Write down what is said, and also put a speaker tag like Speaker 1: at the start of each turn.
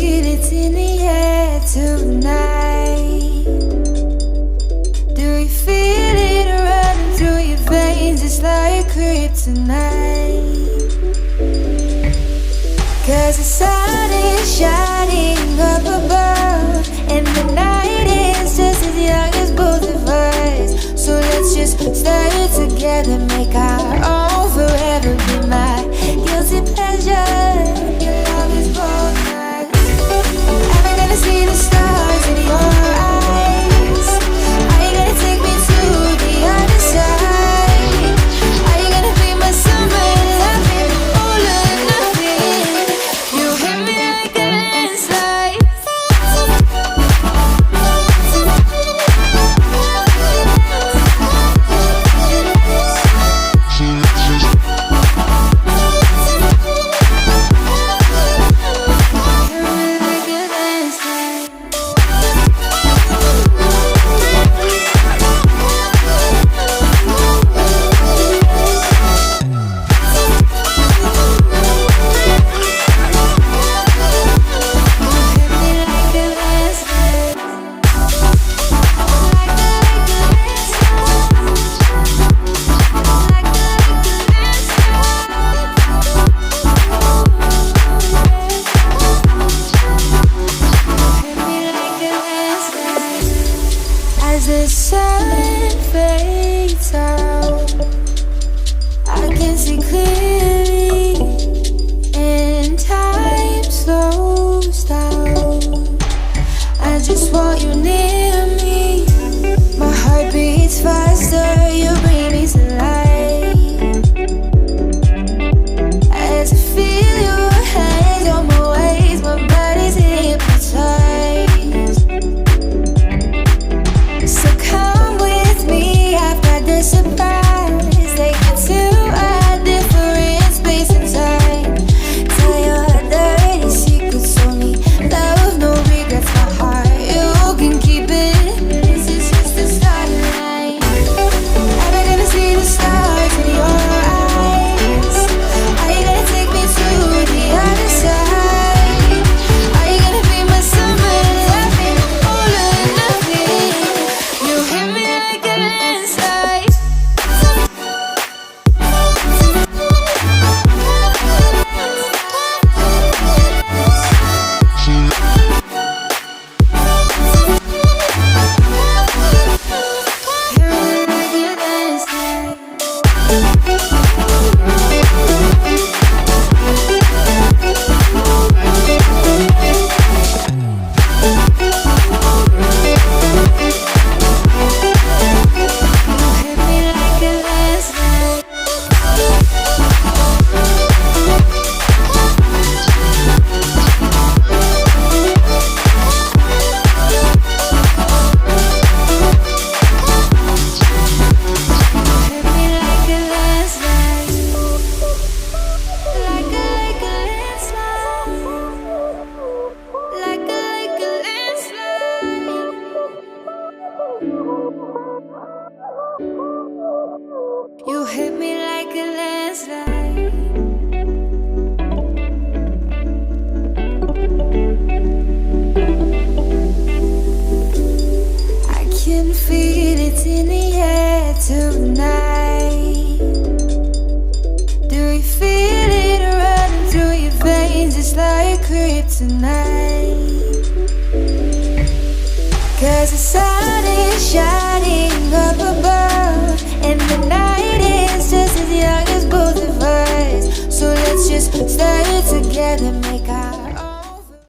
Speaker 1: feel it in the air tonight? Do you feel it running through your veins? It's like kryptonite. 'Cause the sun is shining up above, and the night is just as young as both of us. So let's just stay together, make our own forever. Be my guilty pleasure. Your love is both nights. Am I gonna see the stars in your eyes? Are you gonna take me to the other side? Are you gonna be my summer loving, all or nothing? You hit me like a landslide. As the sun fades out, I can see clearly, and time slows down. I just want you near me. My heart beats faster, you bring me to life. As I feel your hands on my waist, my body's hypnotized. So come with me, I've got the surprise. Take you to a different space and time. Tell your dirty secrets on me. Love, no regrets, my heart, you can keep it. This is just the starting line. Am I gonna see the stars in your eyes? Are you gonna take me to the other side? Are you gonna be my summer loving, all or nothing? You hit me like a landslide. You hit me like a landslide. I can feel it in the air tonight. Do you feel it running through your veins? It's like kryptonite. 'Cause the sun is shining up above, and the night is just as young as both of us. So let's just stay together.